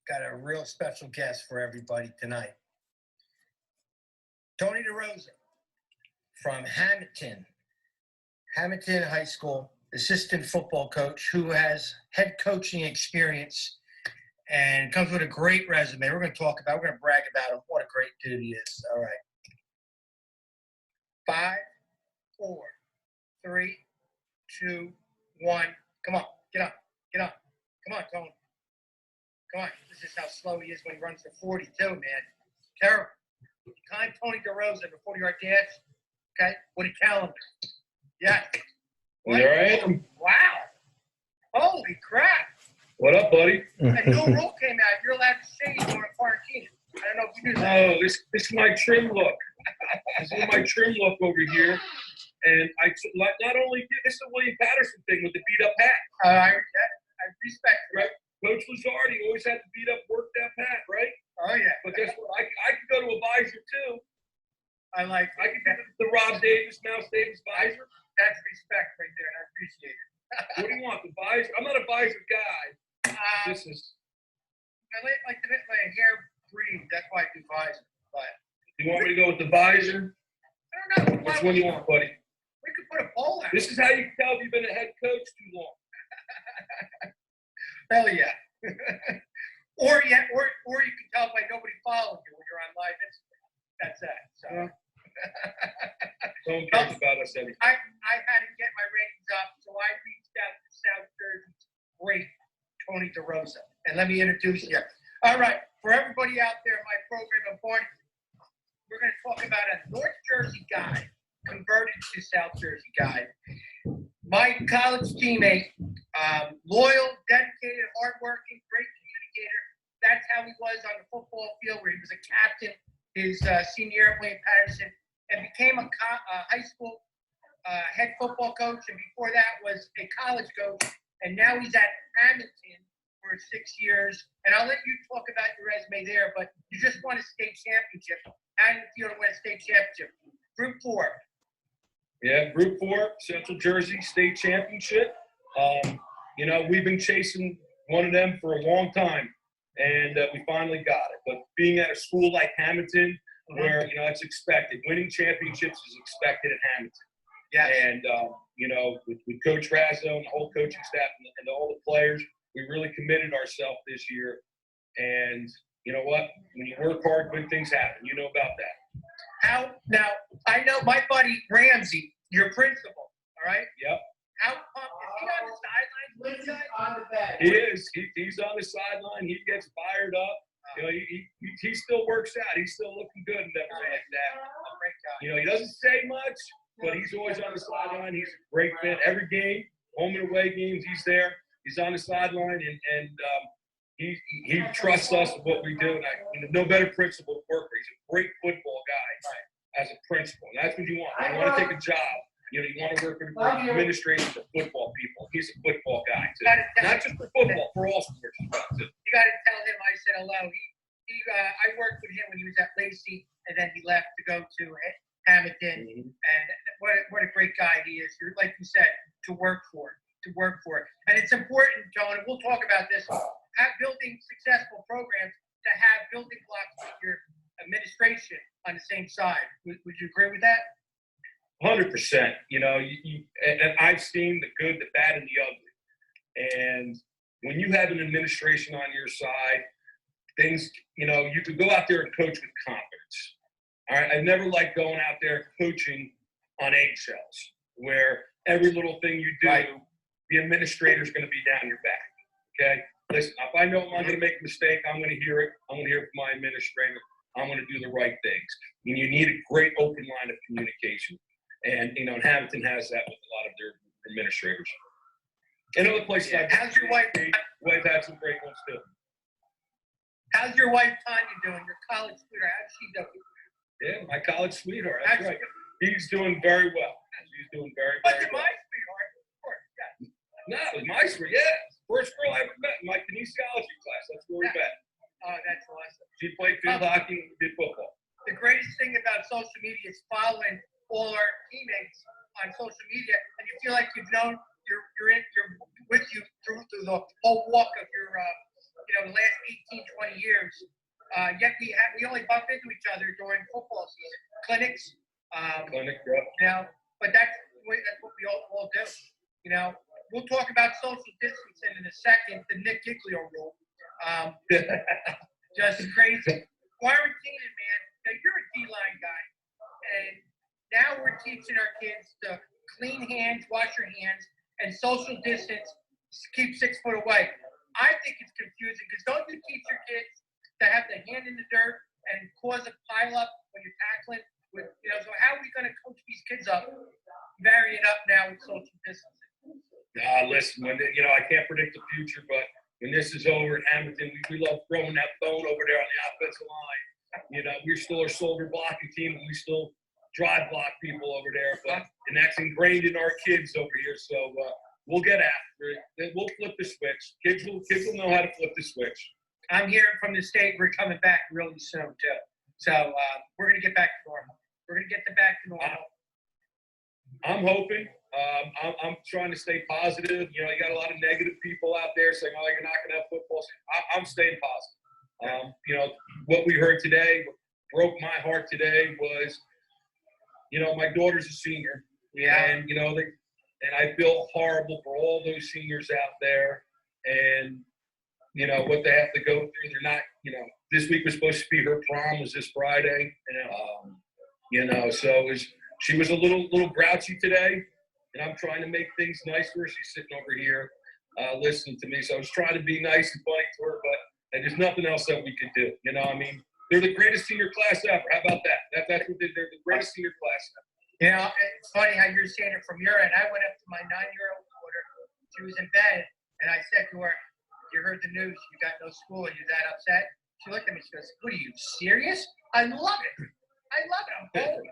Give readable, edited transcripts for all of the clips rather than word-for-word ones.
got a real special guest for everybody tonight. Tony DeRosa from Hamilton High School, assistant football coach who has head coaching experience and comes with a great resume. We're going to brag about him. What a great dude he is. All right. 5, 4, 3, 2, 1. Come on, get up. Come on, Tony. Come on. This is how slow he is when he runs the 42, man. Terrible. Time Tony DeRosa in the 40-yard dash. Okay, with a calendar. Yeah. There I am. Wow. Holy crap. What up, buddy? A new rule came out. You're allowed to shave during quarantine. I don't know if you knew that. Oh, this is my trim look. This is my trim look over here. And not only this is a William Patterson thing with the beat up hat. I respect it. Right? Coach Lazardi always had the beat up, worked up hat, right? Oh yeah. But guess what? I could go to a visor too. I could get the Rob Davis, Mouse Davis visor. That's respect right there, and I appreciate it. What do you want? The visor? I'm not a visor guy. This is. I like to let my hair breathe. That's why I do visor. But you want me to go with the visor? I don't know. Which one do you want, buddy? We could put a poll out. This is how you can tell if you've been a head coach too long. Hell yeah. or you can tell by nobody following you when you're on live Instagram. That's that. So. Don't care about us anymore. I had to get my ratings up, so I reached out to South Jersey's great Tony DeRosa. And let me introduce you. All right, for everybody out there in my program of Barney, we're going to talk about a North Jersey guy converted to South Jersey guy. My college teammate, loyal, dedicated, hardworking, great communicator. That's how he was on the football field, where he was a captain his senior year at William Patterson, and became a high school head football coach, and before that was a college coach, and now he's at Hamilton for 6 years. And I'll let you talk about your resume there, but you just won a state championship. How do you feel to win a state championship? Group 4. Yeah, Group 4, Central Jersey State Championship. We've been chasing one of them for a long time, and we finally got it. But being at a school like Hamilton, where, it's expected. Winning championships is expected at Hamilton. Yeah. And, with Coach Razzo and the whole coaching staff and all the players, we really committed ourselves this year. And you know what? When you work hard, good things happen. You know about that. Now, I know my buddy Ramsey, your principal, all right? Yep. How pumped is he on the sidelines with you guys? On the bench. He is. He's on the sideline. He gets fired up. He still works out. He's still looking good and everything like that. A great guy. He doesn't say much, but he's always on the sideline. He's a great fan. Every game, home and away games, he's there. He's on the sideline, and he trusts us with what we do. And no better principal to work for. He's a great football guy as a principal. And that's what you want. You want to take a job. You want to work with administrators for football people. He's a football guy, too. Not just for football, for all sports as well, too. You got to tell him I said hello. I worked with him when he was at Lacey, and then he left to go to Hamilton. Mm-hmm. And what a great guy he is. Like you said, to work for. And it's important, John, and we'll talk about this, building successful programs, to have building blocks with your administration on the same side. Would you agree with that? 100%. And I've seen the good, the bad, and the ugly. And when you have an administration on your side, things, you can go out there and coach with confidence. All right. I never liked going out there coaching on eggshells, where every little thing you do, the administrator is going to be down your back. Okay. Listen, if I know I'm going to make a mistake, I'm going to hear it. I'm going to hear it from my administrator. I'm going to do the right things. And you need a great open line of communication. And, Hamilton has that with a lot of their administrators. And other places like how's your wife? We've had some great ones, too. How's your wife, Tanya, doing? Your college sweetheart, how's she doing? Yeah, my college sweetheart. That's right. He's doing very well. She's doing very, very well. My sweetheart, of course, yes. No, it was my sweetheart, yeah. First girl I ever met in my kinesiology class. That's where we met. Oh, that's awesome. She played field hockey and did football. The greatest thing about social media is following all our teammates on social media, and you feel like you've known you're with you through the whole walk of your the last 18, 20 years. Yet we only bump into each other during football season. Clinics. But that's what we all do. We'll talk about social distancing in a second, the Nick Giglio rule. Just crazy. Quarantining, man. Now, you're a D-line guy. And now we're teaching our kids to clean hands, wash your hands, and social distance, keep 6 foot away. I think it's confusing because don't you teach your kids to have their hand in the dirt and cause a pile up when you're tackling? So how are we going to coach these kids up, vary it up now with social distancing? Listen, I can't predict the future, but when this is over at Hamilton, we love throwing that phone over there on the offensive line. We're still a shoulder blocking team, and we still drive block people over there. And that's ingrained in our kids over here. So we'll get after it. We'll flip the switch. Kids will know how to flip the switch. I'm hearing from the state we're coming back really soon too. So we're going to get back to normal. We're going to get back to normal. I'm hoping. I'm trying to stay positive. You got a lot of negative people out there saying, "Oh, you're not going to have football." I'm staying positive. What we heard today, what broke my heart today was, my daughter's a senior. Yeah. And and I feel horrible for all those seniors out there, and what they have to go through. They're not. This week was supposed to be her prom. Was this Friday? So she was a little grouchy today, and I'm trying to make things nice for her. She's sitting over here listening to me. So I was trying to be nice and funny to her, but there's nothing else that we could do. They're the greatest senior class ever. How about that? That's what they're the greatest senior class ever. It's funny how you're saying it from your end. I went up to my 9-year-old daughter. She was in bed, and I said to her, "You heard the news. You got no school. Are you that upset?" She looked at me. She goes, "What are you, serious? I love it. I'm home,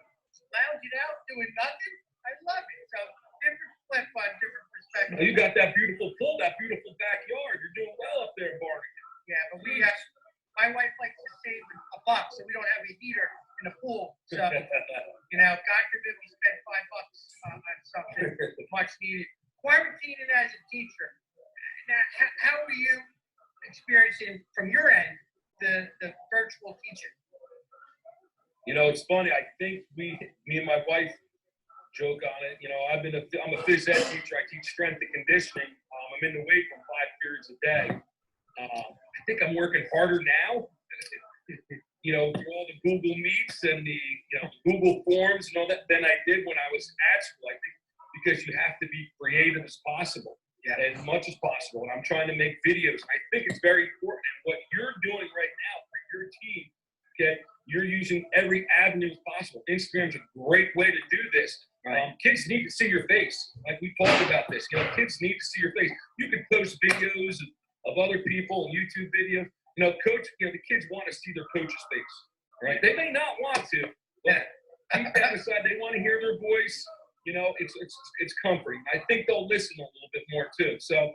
lounging out, doing nothing. I love it." So different flip on different perspectives. You got that beautiful pool, that beautiful backyard. You're doing well up there, Barney. Yeah, but my wife likes to save $1, so we don't have a heater in the pool. So, God forbid we spend $5 on something much needed. Quarantining as a teacher. Now, how are you experiencing from your end the virtual teaching? It's funny. I think me and my wife joke on it. I'm a phys ed teacher. I teach strength and conditioning. I'm in the weight room 5 periods a day. I think I'm working harder now. Through all the Google Meets and the Google Forms and all that than I did when I was at school. I think because you have to be creative as possible, as much as possible. And I'm trying to make videos. I think it's very important. And what you're doing right now for your team, you're using every avenue possible. Instagram's a great way to do this. Right. Kids need to see your face. Like we talked about this. Kids need to see your face. You can post videos of other people and YouTube videos. Coach, the kids want to see their coach's face, right? They may not want to, but deep down inside, they want to hear their voice. It's comforting. I think they'll listen a little bit more too. So,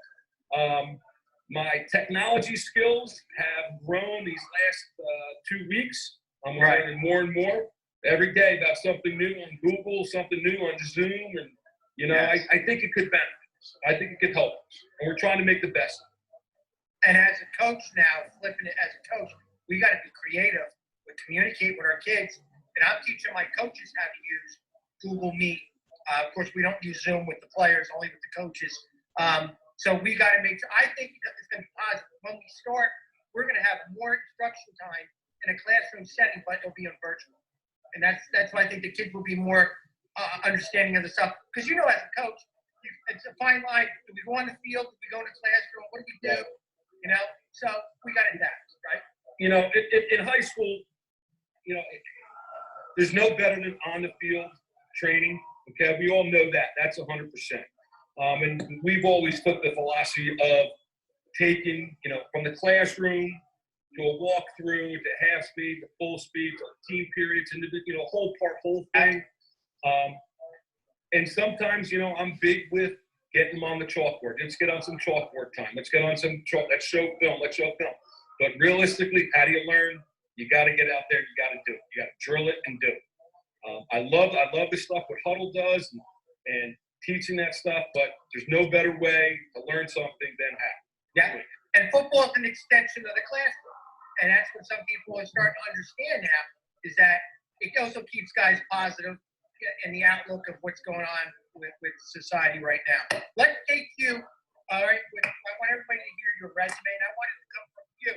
my technology skills have grown these last 2 weeks. I'm learning more and more every day about something new on Google, something new on Zoom, and I think it could benefit us. I think it could help us, and we're trying to make the best. And as a coach now, flipping it as a coach, we got to be creative. We communicate with our kids. And I'm teaching my coaches how to use Google Meet. Of course, we don't use Zoom with the players, only with the coaches. So we got to make sure. I think it's going to be positive. When we start, we're going to have more instruction time in a classroom setting, but it'll be on virtual. And that's why I think the kids will be more understanding of the stuff. Because as a coach, it's a fine line. Do we go on the field? Do we go in the classroom? What do we do? So we got to adapt, right? In high school, there's no better than on the field training. Okay, we all know that. That's 100%. And we've always took the philosophy of taking, from the classroom to a walkthrough to half speed to full speed to team periods into the whole thing. And sometimes I'm big with getting them on the chalkboard. Let's get on some chalkboard time. Let's get on some chalk. Let's show film. But realistically, how do you learn? You got to get out there. You got to do it. You got to drill it and do it. I love the stuff what Huddle does and teaching that stuff. But there's no better way to learn something than how. Yeah. And football is an extension of the classroom. And that's what some people are starting to understand now, is that it also keeps guys positive in the outlook of what's going on with society right now. Let's take you, all right, I want everybody to hear your resume, and I want it to come from you.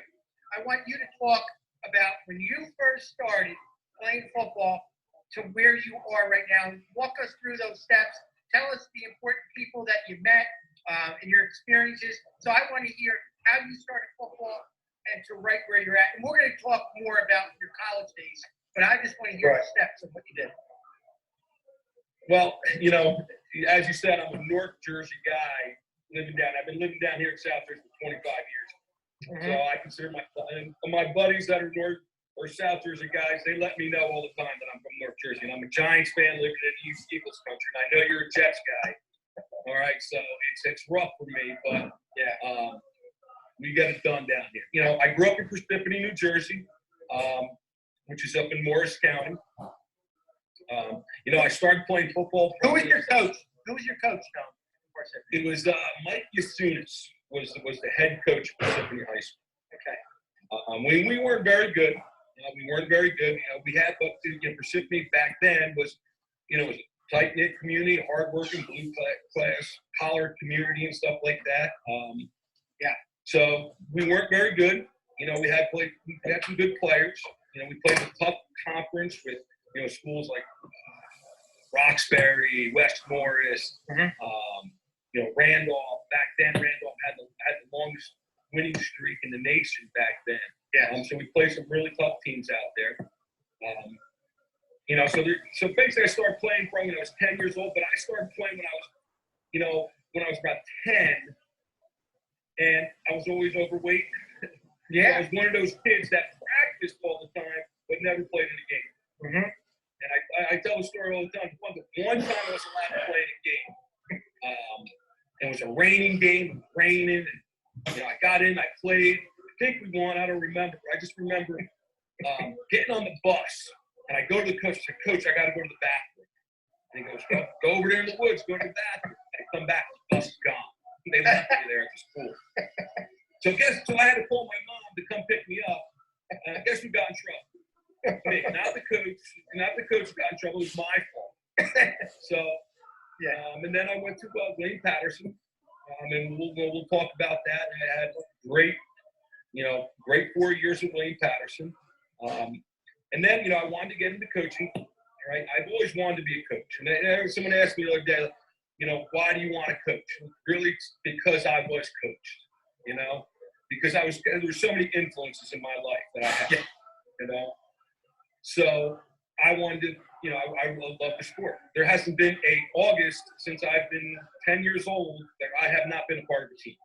I want you to talk about when you first started playing football to where you are right now. Walk us through those steps. Tell us the important people that you met and your experiences. So I want to hear how you started football and to right where you're at. And we're going to talk more about your college days, but I just want to hear the steps of what you did. Well, as you said, I'm a North Jersey guy I've been living down here in South Jersey for 25 years. Mm-hmm. So I consider my buddies that are North or South Jersey guys, they let me know all the time that I'm from North Jersey. And I'm a Giants fan living in East Eagles country. And I know you're a Jets guy. All right, so it's rough for me, but we get it done down here. I grew up in Parsippany, New Jersey, which is up in Morris County. I started playing football. Who was your coach? Tom? It was Mike Yasunis was the head coach of Parsippany High School. Okay. We weren't very good. We weren't very good. We had, but Parsippany back then was a tight-knit community, hardworking, blue-class, collar community and stuff like that. So we weren't very good. We had some good players. We played a tough conference with schools like Roxbury, West Morris, Randolph. Back then, Randolph had the longest winning streak in the nation back then. So we played some really tough teams out there. So basically I started playing from when I was 10 years old, but I started playing when I was about 10, and I was always overweight. I was one of those kids that practiced all the time, but never played in a game. Mm-hmm. And I tell the story all the time. The one time I was allowed to play in a game. It was a raining game, raining, and I got in, I played. I think we won, I don't remember. I just remember getting on the bus, and I go to the coach, I said, Coach, I got to go to the bathroom. And he goes, go over there in the woods, go to the bathroom. I come back, the bus is gone. They left me there at the school. So I had to call my mom to come pick me up. And I guess we got in trouble. Me, not the coach who got in trouble. It was my fault. And then I went to Wayne Patterson, and we'll talk about that. And I had great 4 years at Wayne Patterson. And then, I wanted to get into coaching. Right? I've always wanted to be a coach. And someone asked me the other day, why do you want to coach? Really, because I was coached. Because there were so many influences in my life that I had. So I wanted to, I love the sport. There hasn't been August since I've been 10 years old that I have not been a part of a team.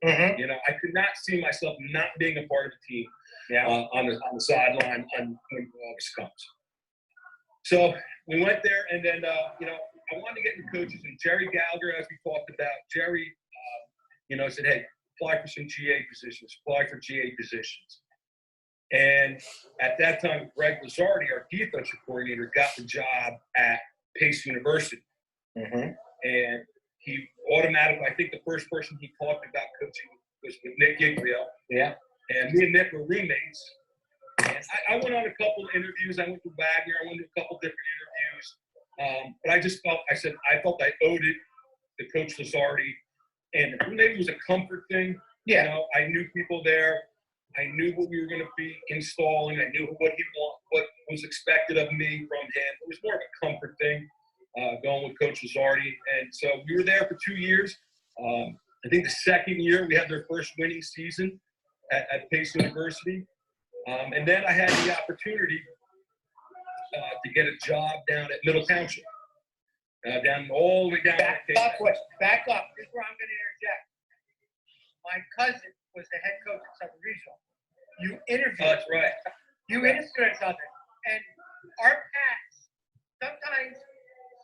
Mm-hmm. I could not see myself not being a part of a team on the sideline when August comes. So we went there, and then, I wanted to get into coaches, and Jerry Gallagher, as we talked about, Jerry, said, hey, apply for some GA positions, And at that time, Greg Lazardi, our defensive coordinator, got the job at Pace University. Mm-hmm. And he automatically, I think the first person he talked about coaching was with Nick Giglio. Yeah. And me and Nick were roommates. And I went on a couple of interviews. I went to Wagner. I went to a couple different interviews. But I felt I owed it to Coach Lazardi. And maybe it was a comfort thing. Yeah. I knew people there. I knew what we were going to be installing. I knew what was expected of me from him. It was more of a comfort thing, going with Coach Lazardi. And so we were there for 2 years. I think the second year we had their first winning season at Pace University. And then I had the opportunity to get a job down at Middle Township, down all the way down. Back up. This is where I'm going to interject. My cousin was the head coach at Southern Regional. You interviewed. That's right. You interviewed at Southern. And our paths, sometimes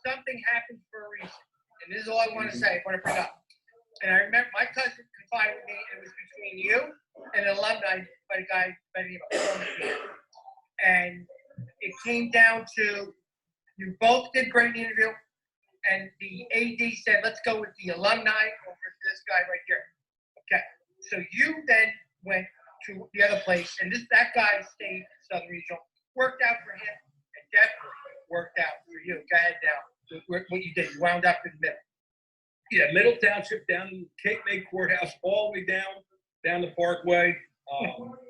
something happens for a reason. And this is all I want to say. I want to bring up. And I remember my cousin confided with me, and it was between you and an alumni by the guy by the name of Tom. And it came down to you both did great interview, and the AD said, let's go with the alumni over this guy right here. Okay. So you then went to the other place, and that guy stayed in Southern Regional. Worked out for him, and definitely worked out for you. Go ahead now. What you did, you wound up in the middle. Yeah, Middle Township, down in Cape May Courthouse, all the way down the Parkway.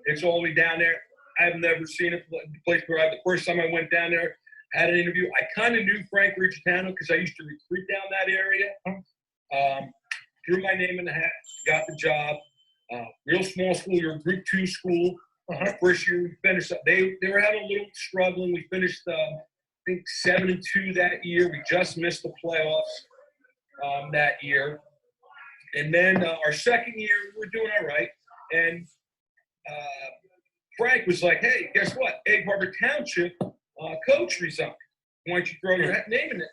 It's all the way down there. I've never seen a place where the first time I went down there, had an interview. I kind of knew Frank Rigitano because I used to recruit down that area. Threw my name in the hat, got the job. Real small school, you're a Group 2 school. First year we finished up. They were having a little struggling. We finished, I think, 7-2 that year. We just missed the playoffs that year. And then our second year, we were doing all right. And Frank was like, hey, guess what? Egg Harbor Township coach resigned. Why don't you throw your name in it,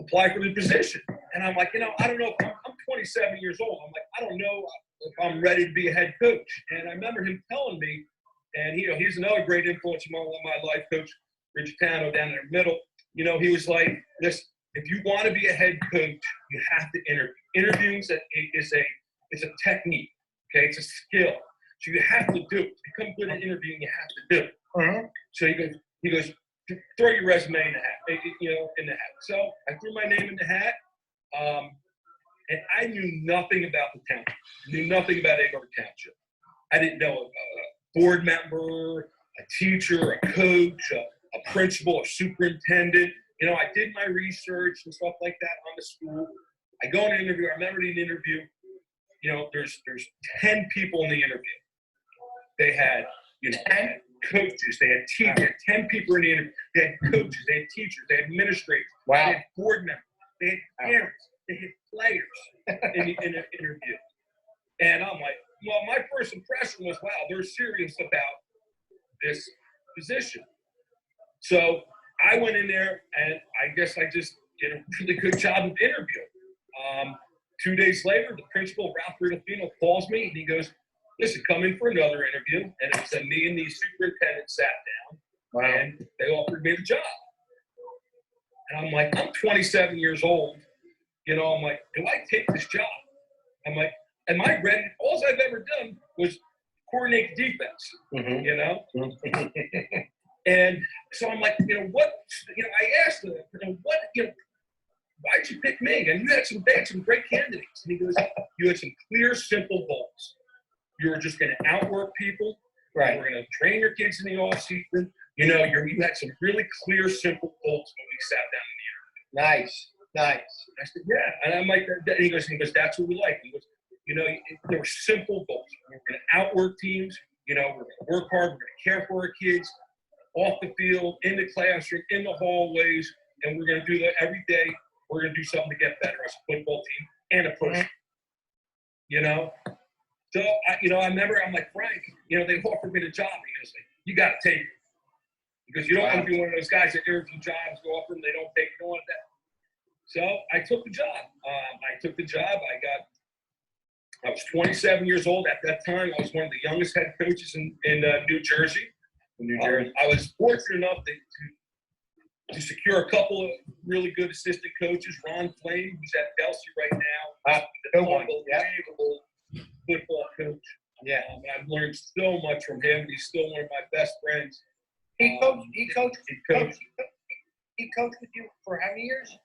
apply for the position? And I'm like, I don't know. I'm 27 years old. I'm like, I don't know if I'm ready to be a head coach. And I remember him telling me, and he's another great influence in my life, Coach Rigitano down in the middle. He was like, listen, if you want to be a head coach, you have to interview. Interviewing is a technique. Okay, it's a skill. So you have to do it. To become good at interviewing, you have to do it. So he goes, throw your resume in the hat, in the hat. So I threw my name in the hat, and I knew nothing about the town. Knew nothing about Egg Harbor Township. I didn't know a board member, a teacher, a coach, a principal, a superintendent. I did my research and stuff like that on the school. I go in an interview. I remember the interview. There's 10 people in the interview. They had, 10 coaches. They had teams. They had 10 people in the interview. They had coaches. They had teachers. They had administrators. Wow. They had board members. They had parents. They had players in the interview. And I'm like, well, my first impression was, wow, they're serious about this position. So I went in there, and I guess I just did a really good job of interviewing. 2 days later, the principal, Ralph Rudolfino, calls me, and he goes, listen, come in for another interview. And it was me and the superintendent sat down, and they offered me the job. And I'm like, I'm 27 years old. I'm like, do I take this job? I'm like, am I ready? All I've ever done was coordinate defense, And so I'm like, what, I asked him, why'd you pick me? And they had some great candidates. And he goes, you had some clear, simple goals. You were just going to outwork people. Right. You were going to train your kids in the off season. You had some really clear, simple goals when we sat down in the interview. Nice. I said, yeah. And I'm like, and he goes, that's what we like. He goes, there were simple goals. We were going to outwork teams. We're going to work hard. We're going to care for our kids off the field, in the classroom, in the hallways, and we're going to do that every day. We're going to do something to get better as a football team and a person. So I remember I'm like, Frank, they offered me the job. He goes, you got to take it. Because you don't want to be one of those guys that interview jobs, go offer them, they don't take it, don't want that. So I took the job. I was 27 years old at that time. I was one of the youngest head coaches in New Jersey. I was fortunate enough to secure a couple of really good assistant coaches. Ron Flame, who's at Belsey right now, unbelievable football coach. Yeah, I've learned so much from him. He's still one of my best friends. He coached with you for how many years?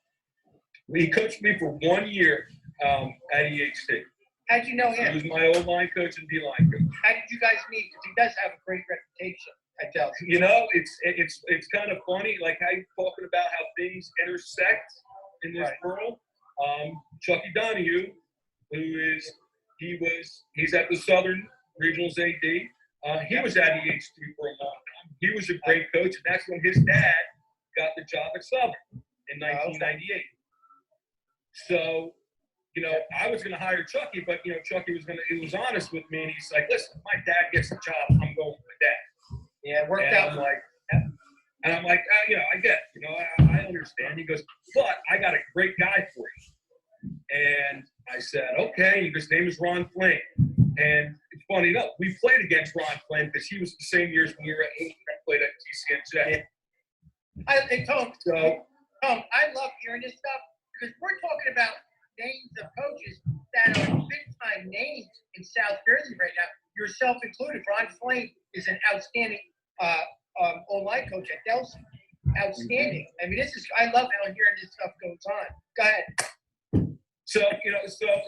He coached me for 1 year at EHT. How'd you know him? He was my O-line coach and D-line coach. How did you guys meet? Because he does have a great reputation. I tell you. It's kind of funny, like how you're talking about how things intersect in this world. Chucky Donahue, he's at the Southern Regionals AD. He was at EHT for a long time. He was a great coach, and that's when his dad got the job at Southern in 1998. So, I was going to hire Chucky, but, Chucky he was honest with me, and he's like, listen, if my dad gets the job, I'm going with my dad. Yeah, it worked out. I'm like, I get it. I understand. He goes, but I got a great guy for you. And I said, okay. He goes, his name is Ron Flame. And it's funny enough, we played against Ron Flame because he was the same years when we were at 8 and played at TCNJ. Tom, I love hearing this stuff because we're talking about names of coaches that are big-time names in South Jersey right now, yourself included. Ron Flame is an outstanding O-line coach at Delsey. Outstanding. I mean, I love how hearing this stuff goes on. Go ahead. So,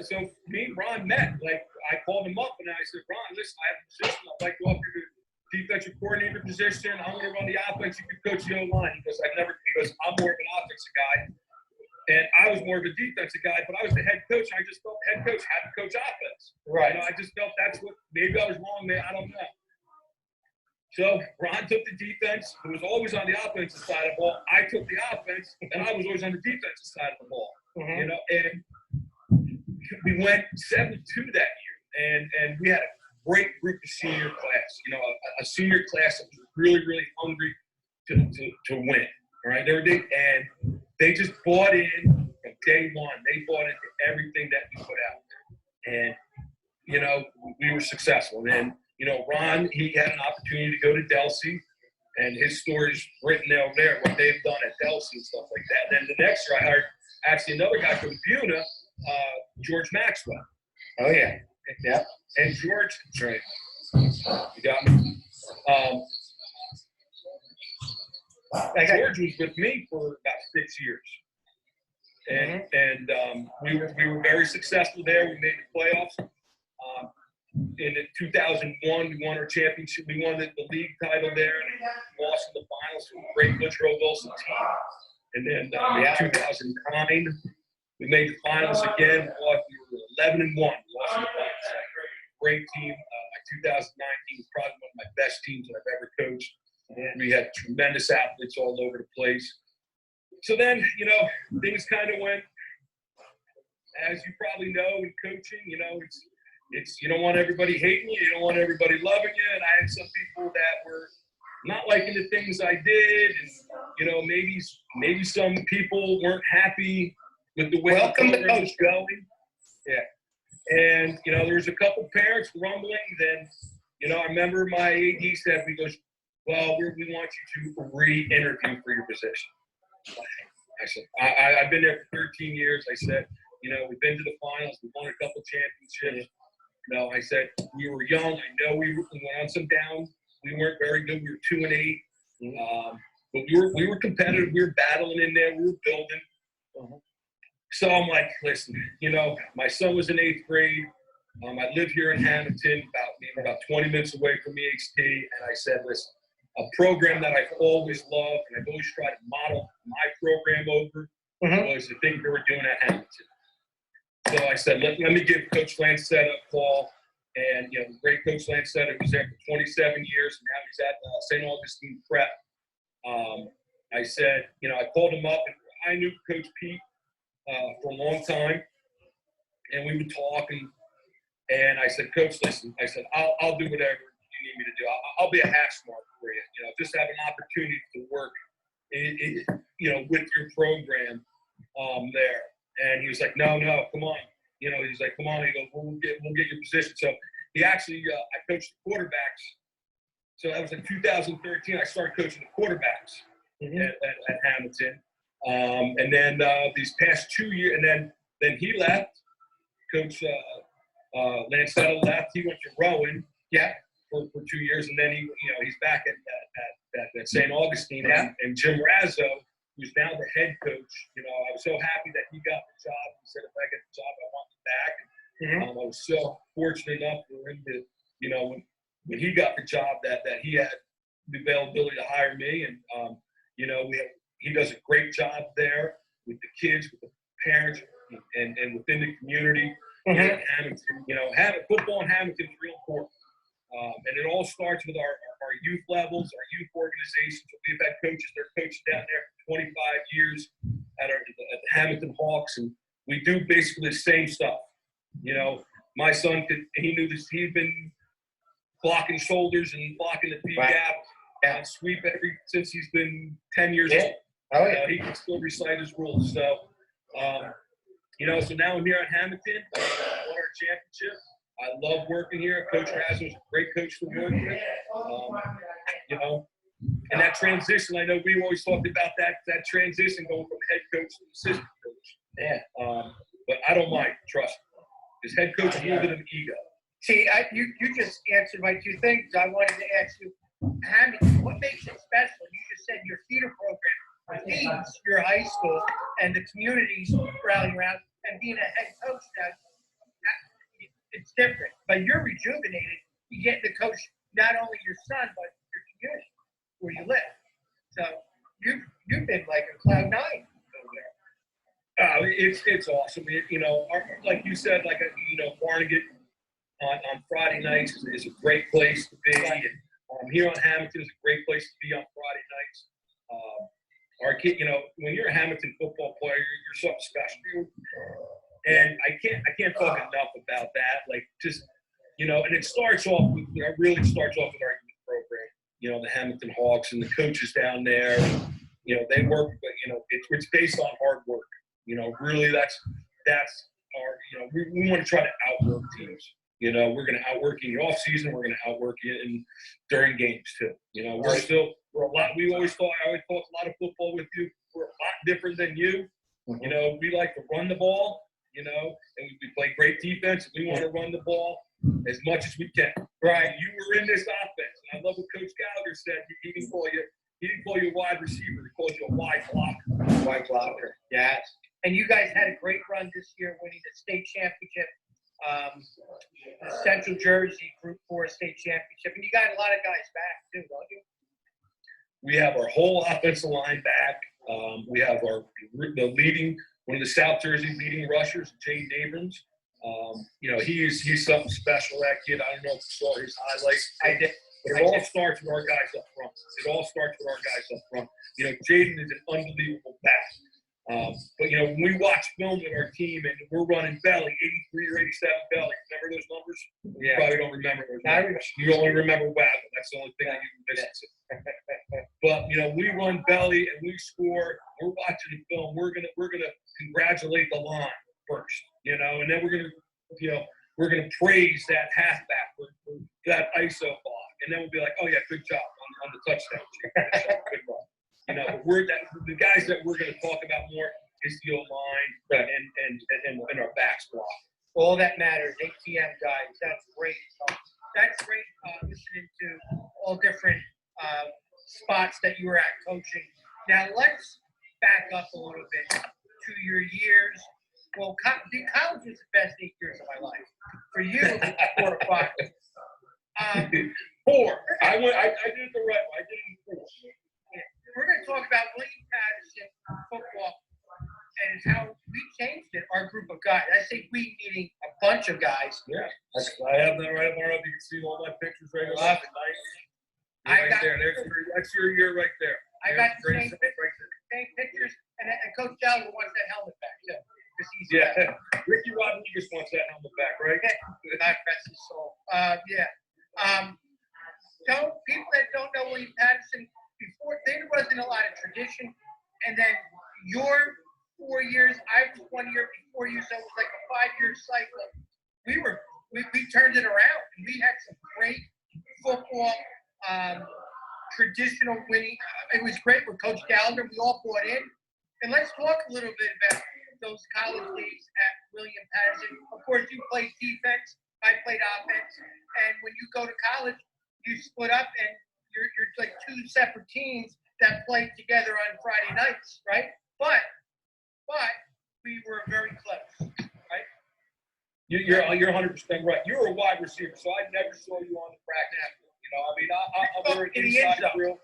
so me and Ron met. Like, I called him up and I said, Ron, listen, I have a position. I'd like to offer you the defensive coordinator position. I'm going to run the offense. You can coach the O-line. He goes, I'm more of an offensive guy. And I was more of a defensive guy, but I was the head coach. And I just felt the head coach had to coach offense. Right. I just felt that's what, maybe I was wrong, man. I don't know. So Ron took the defense. It was always on the offensive side of the ball. I took the offense, and I was always on the defensive side of the ball. Mm-hmm. And we went 7-2 that year, and we had a great group of senior class. A senior class that was really, really hungry to win. All right, and they just bought in from day one. They bought into everything that we put out there, and we were successful. And Ron, he had an opportunity to go to Delsey, and his story's written over there, what they've done at Delsey and stuff like that. And then the next year, I hired actually another guy from Buna, George Maxwell. Oh, yeah. Yeah. And George, that's right. You got me. George was with me for about 6 years. And we were very successful there. We made the playoffs. In 2001, we won our championship. We won the league title there and lost in the finals to a great Woodrow Wilson team. And then in 2009, we made the finals again. We were 11-1. We lost in the finals. Great team. 2019 was probably one of my best teams that I've ever coached. And we had tremendous athletes all over the place. So then, things kind of went, as you probably know, in coaching, it's you don't want everybody hating you, you don't want everybody loving you. And I had some people that were not liking the things I did, and maybe some people weren't happy with the way the program was going. Yeah, and there was a couple parents grumbling. Then I remember my AD said, "We goes, well, we want you to re-interview for your position." I said, I've been there for 13 years. I said, we've been to the finals, we won a couple championships. I said, we were young. I know we went on some downs. We weren't very good. We were 2-8. But we were competitive. We were battling in there. We were building. So I'm like, listen, my son was in 8th grade. I live here in Hamilton, about 20 minutes away from EHT. And I said, listen, a program that I've always loved and I've always tried to model my program over was the thing they were doing at Hamilton. So I said, let me give Coach Lancetta a call. And, the great Coach Lancetta was there for 27 years, and now he's at St. Augustine Prep. I said, I called him up, and I knew Coach Pete for a long time, and we would talk, and I said, Coach, listen, I said, I'll do whatever you need me to do. I'll be a hash mark for you, just have an opportunity to work, with your program there. And he was like, no, come on. He's like, come on. He goes, we'll get your position. So he actually, I coached the quarterbacks. So that was in 2013. I started coaching the quarterbacks at Hamilton. And then these past 2 years, and then he left. Coach Lancetta left. He went to Rowan. Yeah. For 2 years, and then he's back at St. Augustine. Yeah. And Jim Razzo, who's now the head coach, I was so happy that he got the job. He said, if I get the job, I want him back. I was so fortunate enough for him to, when he got the job, that he had the availability to hire me. And, he does a great job there with the kids, with the parents, and within the community. In Hamilton, football in Hamilton is real important. And it all starts with our youth levels, our youth organizations. We've had coaches, they're coaching down there for 25 years at the Hamilton Hawks, and we do basically the same stuff. My son, he knew this, he'd been blocking shoulders and blocking the P-gap and sweep since he's been 10 years old. Oh, yeah. He can still recite his rules. So, so now I'm here at Hamilton. I won our championship. I love working here. Coach Razzo is a great coach to work with. And that transition, I know we always talked about that transition going from head coach to assistant coach. Yeah. But I don't mind, trust me. His head coach is a little bit of an ego. See, you just answered my two things. I wanted to ask you, Hamilton, what makes it special? You just said your theater program feeds your high school and the communities rallying around, and being a head coach now, it's different. But you're rejuvenated. You get to coach not only your son, but your community where you live. So you've been like a cloud nine over there. It's awesome. Like you said, Barnegat on Friday nights is a great place to be. And here on Hamilton is a great place to be on Friday nights. Our kid, when you're a Hamilton football player, you're something special. And I can't talk enough about that. And it starts off with, really starts off with our youth program. The Hamilton Hawks and the coaches down there. They work, but it's based on hard work. Really that's our, we want to try to outwork teams. We're going to outwork in the off season. We're going to outwork in during games too. We're a lot. I always talk a lot of football with you. We're a lot different than you. We like to run the ball. And we play great defense. We want to run the ball as much as we can. Right. You were in this offense, and I love what Coach Gallagher said. He didn't call you a wide receiver. He called you a wide blocker. Wide blocker. Yes. And you guys had a great run this year, winning the state championship. The Central Jersey Group 4 state championship, and you got a lot of guys back too, don't you? We have our whole offensive line back. We have one of the South Jersey leading rushers, Jaden Abrams. He's something special. That kid, I don't know if you saw his highlights. I did. But it all starts with our guys up front. Jaden is an unbelievable back. But when we watch film with our team and we're running belly, 83 or 87 belly, remember those numbers? Yeah. You probably don't remember those numbers. You only remember waggle. That's the only thing that you can miss. But we run belly and we score. We're watching the film. We're gonna congratulate the line first, and then we're gonna praise that halfback for that ISO block, and then we'll be like, oh yeah, good job on the touchdown. Good run. The guys that we're going to talk about more is the O-line and our backs block. All that matters, ATM guys. That's great. That's great listening to all different spots that you were at coaching. Now let's back up a little bit to your years. Well, college was the best 8 years of my life. For you, it was 4 or 5. 4. I did it the right way. I did it in 4. We're going to talk about William Patterson football and how we changed it, our group of guys. I say we, meaning a bunch of guys. Yeah. I have that right up. You can see all my pictures right up. That's your year right there. I got the same pictures, and Coach Gallagher wants that helmet back, too. Yeah. Ricky Rodriguez wants that helmet back, right? God rest his soul. So people that don't know William Patterson, before there wasn't a lot of tradition, and then your 4 years, I was 1 year before you, so it was like a 5-year cycle. We turned it around, and we had some great football, traditional winning. It was great with Coach Gallagher. We all bought in, and let's talk a little bit about those college days at William Patterson. Of course, you played defense, I played offense, and when you go to college, you split up and you're like 2 separate teams that played together on Friday nights, right? But we were very close, right? You're 100% right. You were a wide receiver, so I never saw you on the practice field. I'm very inside drill.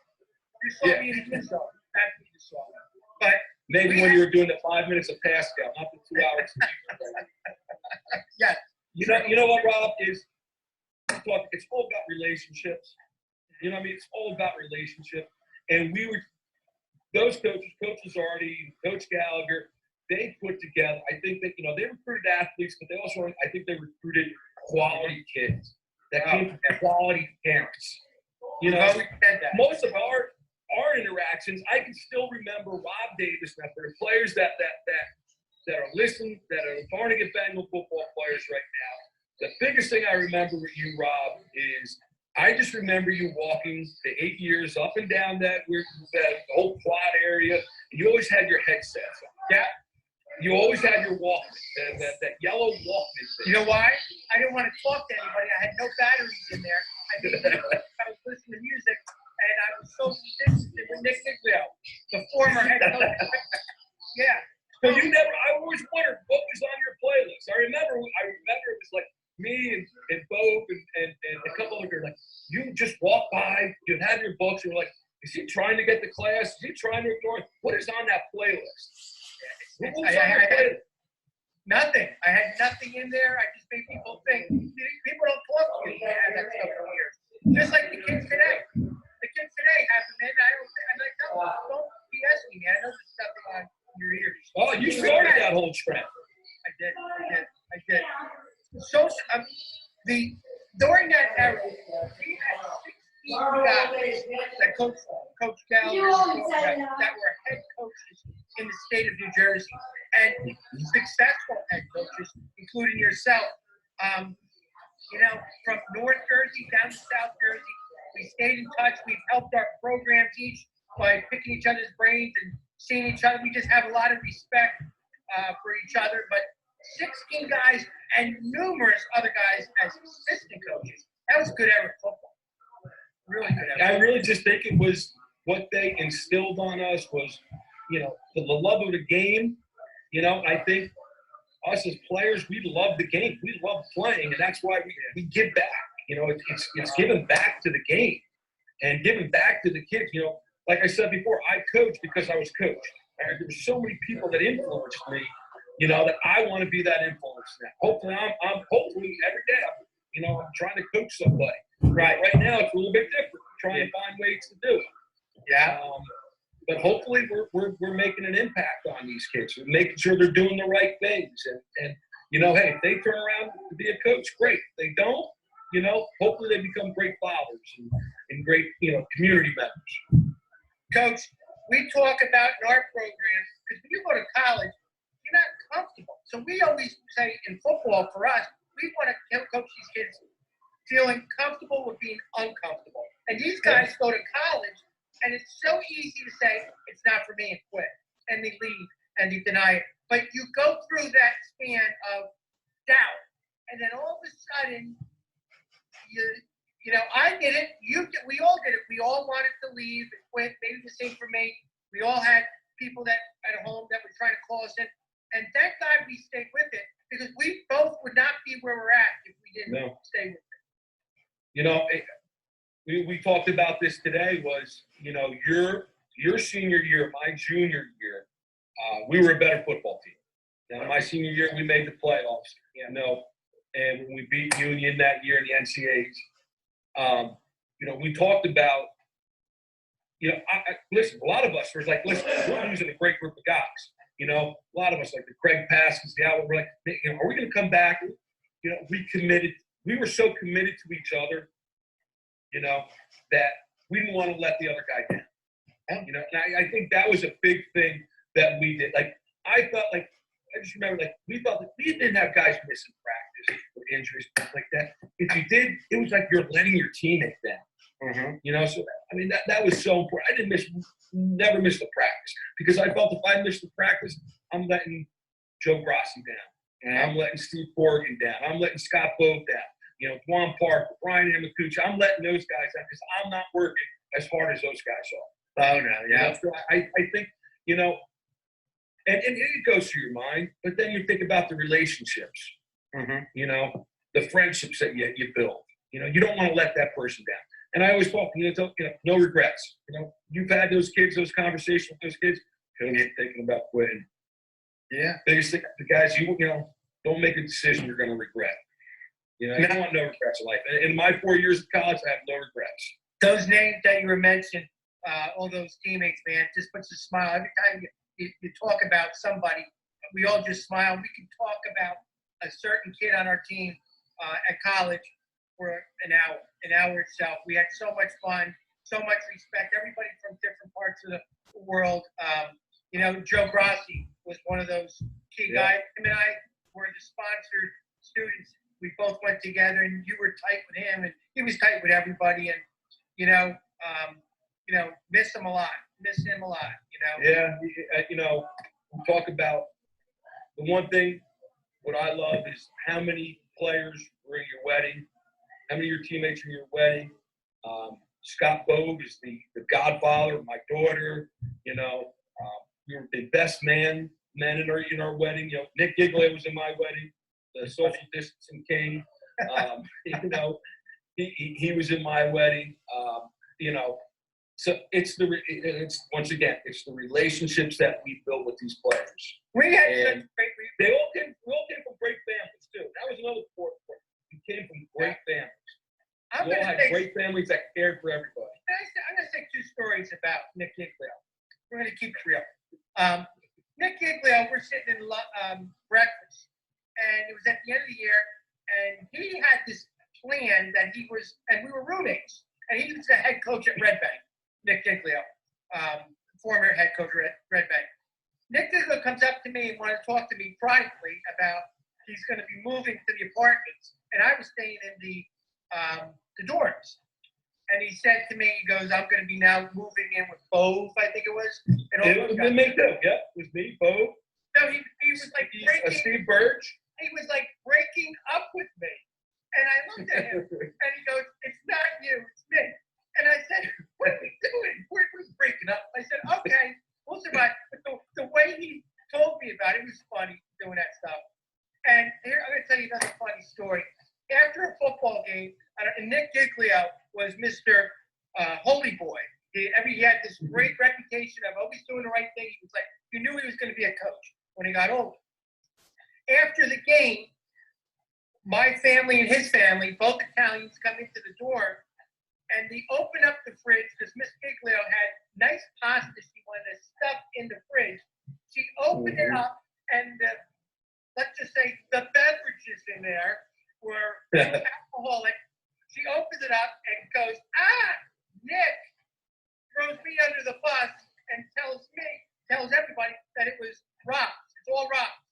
You saw me in the end zone. That's what you saw. But maybe when you were doing the 5 minutes of Pascal, not the 2 hours. Yeah. You know what, Rob, is it's all about relationships. It's all about relationship. And those coaches already, Coach Gallagher, they put together, I think that, they recruited athletes, but they also, I think they recruited quality kids that came from quality parents. Most of our interactions, I can still remember Rob Davis, now for the players that are listening, that are the Barnegat Bengal football players right now. The biggest thing I remember with you, Rob, is I just remember you walking the 8 years up and down that whole quad area. And you always had your headsets on. Yeah. You always had your Walkman, that yellow Walkman thing. You know why? I didn't want to talk to anybody. I had no batteries in there. I was listening to music, and I was so consistent with Nick Niglio, the former head coach. Yeah. So I always wondered what was on your playlist. I remember it was like me and Bob and a couple other girls. Like, you just walk by, you'd have your books, and you're like, is he trying to get to class? Is he trying to ignore it? What is on that playlist? I had nothing. I had nothing in there. I just made people think. People don't talk to you when you have that stuff in here. Just like the kids today. The kids today have them in. I'm like, no, don't BS me, man. I know there's nothing on your ears. Oh, you started that whole trend. I did. So during that era, we had 16 guys that Coach Gallagher that were head coaches in the state of New Jersey, and successful head coaches, including yourself. From North Jersey down to South Jersey, we stayed in touch. We've helped our programs each by picking each other's brains and seeing each other. We just have a lot of respect for each other. But 16 guys and numerous other guys as assistant coaches. That was good era football. Really good era. I really just think it was what they instilled on us was, the love of the game. I think us as players, we love the game. We love playing, and that's why we give back. It's giving back to the game and giving back to the kids. Like I said before, I coached because I was coached. There were so many people that influenced me, that I want to be that influence now. Hopefully, I'm hopefully every day, I'm trying to coach somebody. Right now, it's a little bit different. Trying to find ways to do it. Yeah. But hopefully we're making an impact on these kids. We're making sure they're doing the right things. And hey, if they turn around to be a coach, great. If they don't, hopefully they become great fathers and great, community members. Coach, we talk about in our program, because when you go to college, you're not comfortable. So we always say in football, for us, we want to coach these kids feeling comfortable with being uncomfortable. And these guys go to college, and it's so easy to say, it's not for me, and quit. And they leave, and they deny it. But you go through that span of doubt, and then all of a sudden, I did it. We all did it. We all wanted to leave and quit. Maybe the same for me. We all had people that at home that were trying to call us in. And thank God we stayed with it, because we both would not be where we're at if we didn't stay with it. We talked about this today was, your senior year, my junior year, we were a better football team. Now, my senior year, we made the playoffs, and when we beat Union that year in the NCAAs, we talked about, listen, a lot of us were like, listen, we're losing a great group of guys. A lot of us, like the Craig Paskins, the Albert, we're like, are we going to come back? We were so committed to each other, that we didn't want to let the other guy down. And I think that was a big thing that we did. Like, I just remember, we thought that we didn't have guys missing practice or injuries, stuff like that. If you did, it was like you're letting your teammate down. Mm-hmm. So that was so important. I never missed a practice, because I felt if I missed the practice, I'm letting Joe Grossi down. And I'm letting Steve Corrigan down. I'm letting Scott Bogue down. Dwan Parker, Brian Amakucha. I'm letting those guys down because I'm not working as hard as those guys are. Oh, no, yeah. So I think, and it goes through your mind, but then you think about the relationships, the friendships that you build. You don't want to let that person down. And I always talk, no regrets. You've had those kids, those conversations with those kids, don't get thinking about quitting. Yeah. Biggest thing, the guys, don't make a decision you're going to regret. I want no regrets in life. In my 4 years of college, I have no regrets. Those names that you were mentioning, all those teammates, man, just puts a smile. Every time you talk about somebody, we all just smile. We can talk about a certain kid on our team at college for an hour itself. We had so much fun, so much respect. Everybody from different parts of the world. Joe Grossi was one of those key guys. Him and I were the sponsored students. We both went together, and you were tight with him, and he was tight with everybody. And miss him a lot. Miss him a lot. Yeah, we talk about the one thing, what I love is how many players were in your wedding, how many of your teammates were in your wedding. Scott Bogue is the godfather of my daughter. You know, we were the best men in our wedding. You know, Nick Giglio was in my wedding, the social distancing king. You know, he was in my wedding. You know, so it's once again, it's the relationships that we build with these players. We had And such great. we all came from great families too. That was another important point. We came from great families. I'm We all gonna had say. great families that cared for everybody. I'm going to say two stories about Nick Giglio. We're going to keep it real. Nick Giglio, we're sitting in breakfast, and it was at the end of the year, and he had this plan that he was, and we were roommates, and he was the head coach at Red Bank, Nick Giglio, former head coach at Red Bank. Nick Giglio comes up to me and wanted to talk to me privately about he's going to be moving to the apartments, and I was staying in the dorms. And he said to me, he goes, I'm going to be now moving in with Bove, I think it was. And It was me too. Yep, it was me, Bo. No, he was like breaking. Steve Burge. He was like breaking up with me. And I looked at him and he goes, it's not you, it's me. And I said, what are we doing? We're breaking up. I said, okay, we'll survive. But the way he told me about it was funny doing that stuff. And here, I'm going to tell you another funny story. After a football game, and Nick Giglio was Mr. Holy Boy. He had this great reputation of always doing the right thing. He was like, you knew he was going to be a coach when he got older. After the game, my family and his family, both Italians, come into the dorm, and they open up the fridge because Miss Giglio had nice pasta she wanted to stuff in the fridge. She opened it up, and let's just say the beverages in there were alcoholic. She opens it up and goes, Nick throws me under the bus and tells everybody that it was rocks. It's all rocks.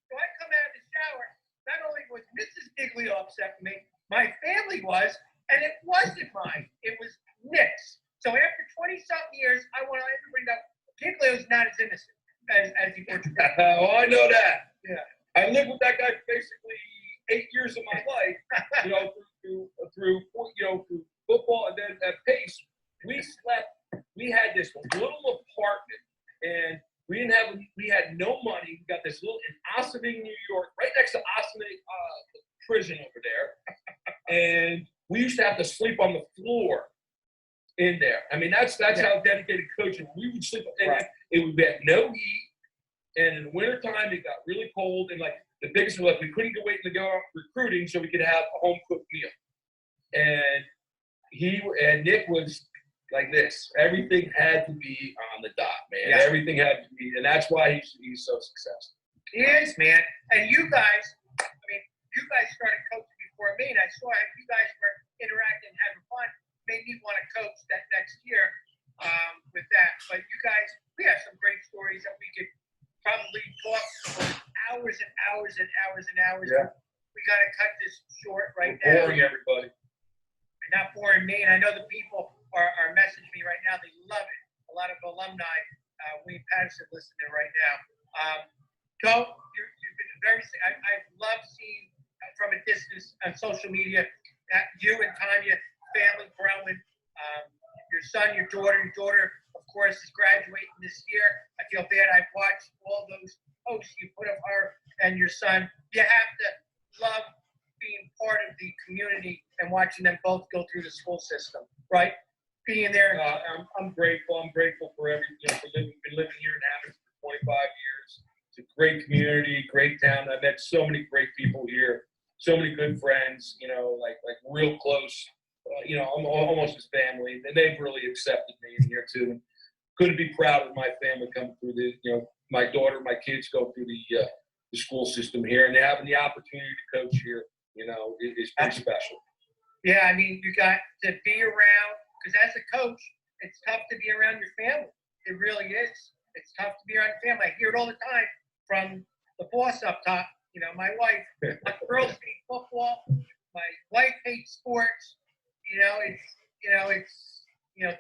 So I come out of the shower. Not only was Mrs. Giglio upset with me, my family was, and it wasn't mine. It was Nick's. So after 20-something years, I want everybody to know Giglio's not as innocent as he portrays. Oh, I know that. Yeah. I lived with that guy for basically 8 years of my life, you know, through football, and then at Pace, we had this little apartment, and we had no money. We got this little in Ossining, New York, right next to Ossining prison over there, and we used to have to sleep on the floor in there. I mean, that's how dedicated coaching. We would sleep, and it would be no heat, and in the wintertime, it got really cold, and like, the biggest was we couldn't wait to go out recruiting so we could have a home cooked meal. And Nick was like this. Everything had to be on the dot, man. Yeah. Everything had to be, and that's why he's so successful. He is, man. And you guys started coaching before me, and I saw how you guys were interacting and having fun. Made me want to coach that next year with that. But you guys, we have some great stories that we could probably talk for hours and hours and hours and hours. Yeah. We got to cut this short right We're now. boring everybody. Not boring me, and I know the people are messaging me right now. They love it. A lot of alumni, Wayne Patterson, listening right now. You've been very. I've loved seeing from a distance on social media that you and Tanya family growing. Your son, your daughter, of course, is graduating this year. I feel bad. I've watched all those posts you put of her and your son. You have to love being part of the community and watching them both go through the school system, right? Being there. I'm grateful. I'm grateful for been living here in Athens for 25 years. It's a great community, great town. I've met so many great people here, so many good friends, like real close. I'm almost as family, and they've really accepted me in here too. And couldn't be proud of my family coming through my daughter, my kids go through the school system here, and they're having the opportunity to coach here. Is pretty special. Yeah, I mean, you got to be around, because as a coach, it's tough to be around your family. It really is. It's tough to be around your family. I hear it all the time from the boss up top. My wife, my girls hate football. My wife hates sports.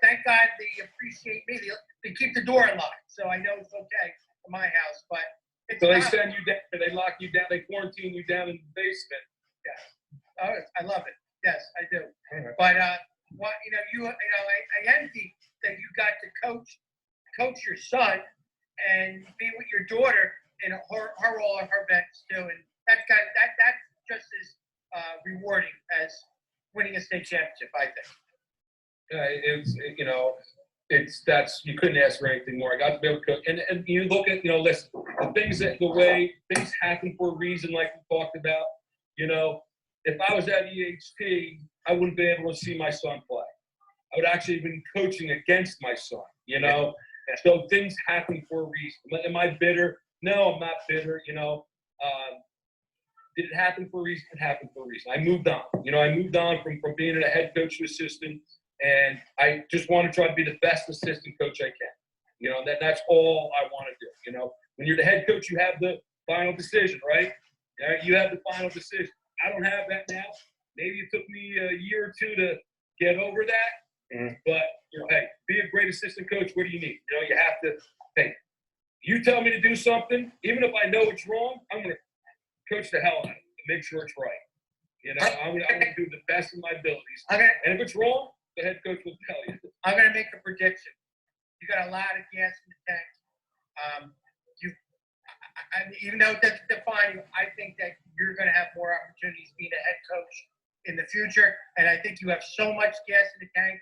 Thank God they appreciate me. They keep the door locked, so I know it's okay for my house. But It's So they not- send you down, they lock you down, they quarantine you down in the basement. Oh, I love it. Yes, I do. Mhm. But what I envy that you got to coach your son and be with your daughter in her all of her events too, and that's just as rewarding as winning a state championship, I think. That's you couldn't ask for anything more. I got to be able to cook, and you look at listen, the way things happen for a reason, like we talked about. If I was at EHT, I wouldn't be able to see my son play. I would actually have been coaching against my son. So things happen for a reason. Am I bitter? No, I'm not bitter. Did it happen for a reason? It happened for a reason. I moved on. I moved on from being a head coach to assistant, and I just want to try to be the best assistant coach I can. That's all I want to do. When you're the head coach, you have the final decision, right? You have the final decision. I don't have that now. Maybe it took me a year or two to get over that. Mm-hmm. But hey, be a great assistant coach. What do you need? You have to. Hey, you tell me to do something, even if I know it's wrong, I'm going to coach the hell out of it and make sure it's right. I'm going to do the best of my abilities. And if it's wrong, the head coach will tell you. I'm going to make a prediction. You got a lot of gas in the tank. Even though it doesn't define you, I think that you're going to have more opportunities being a head coach in the future. And I think you have so much gas in the tank.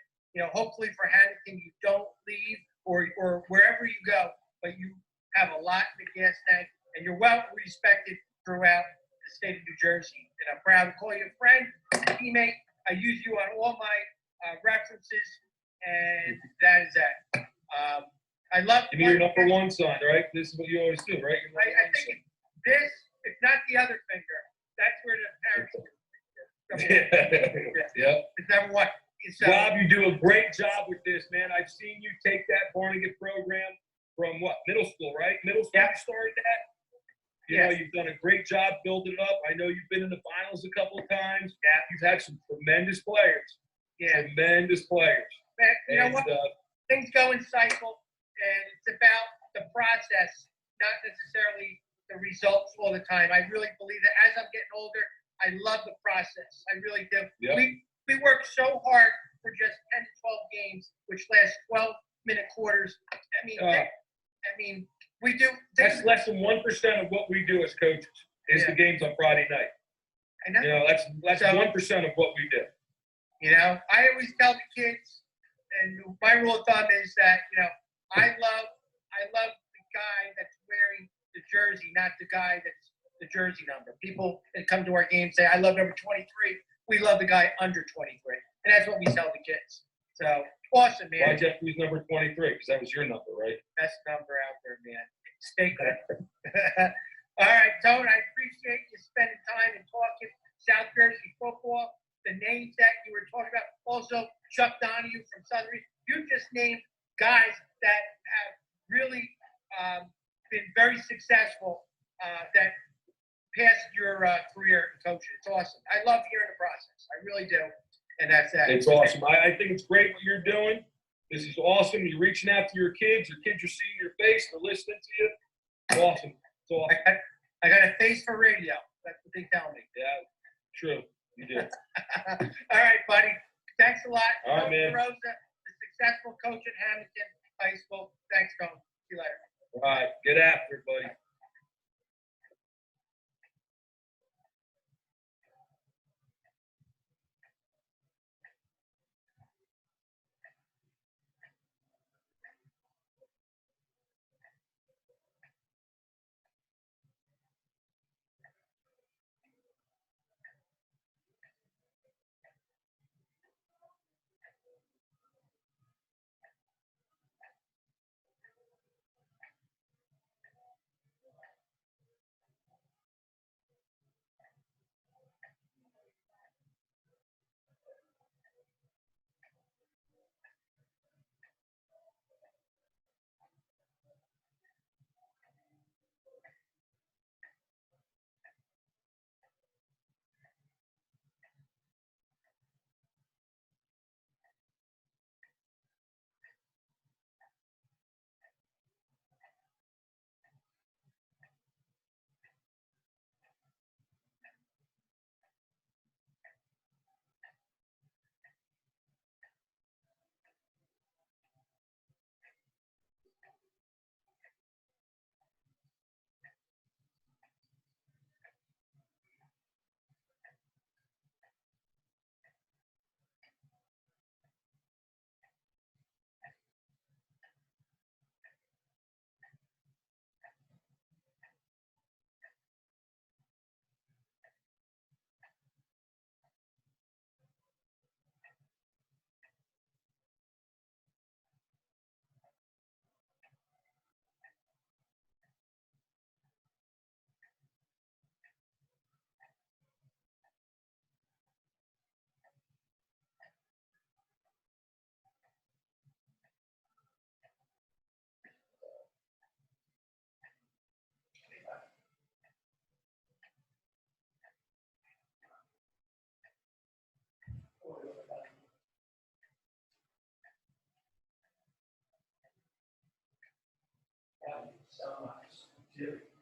Hopefully for Hannington, you don't leave or wherever you go, but you have a lot in the gas tank, and you're well respected throughout the state of New Jersey. And I'm proud to call you a friend, a teammate. I use you on all my references, and that is that. I love. You mean your number one son, right? This is what you always do, right? I think this, if not the other finger, that's where the parents. Yeah. It's number one. Rob, you do a great job with this, man. I've seen you take that Barnegat program from what? Middle school, right? Middle school, you started that? You've done a great job building it up. I know you've been in the finals a couple of times. Yeah. You've had some tremendous players. Yeah. Tremendous players. Man, you know what? Things go in cycles, and it's about the process, not necessarily the results all the time. I really believe that as I'm getting older, I love the process. I really do. Yep. We work so hard for just 10 to 12 games, which last 12-minute quarters. We do. That's less than 1% of what we do as coaches. Is the games on Friday night. I know. That's 1% of what we do. I always tell the kids, and my rule of thumb is that I love the guy that's wearing the jersey, not the guy that's the jersey number. People that come to our games say, I love number 23. We love the guy under 23. And that's what we tell the kids. So, awesome, man. Why'd you have to use number 23? Because that was your number, right? Best number out there, man. Stay good. All right, Tone, I appreciate you spending time and talking South Jersey football. The names that you were talking about. Also, Chuck Donahue from Southern. You just named guys that have really been very successful that past your career in coaching. It's awesome. I love hearing the process. I really do. And that's that. It's awesome. I think it's great what you're doing. This is awesome. You're reaching out to your kids. Your kids are seeing your face. They're listening to you. It's awesome. It's awesome. I got a face for radio. That's what they tell me. Yeah, true. You do. All right, buddy. Thanks a lot. All right, man. DeRosa, the successful coach at Hamilton High School. Thanks, Coach. See you later. All right. Get after it, buddy. Yeah.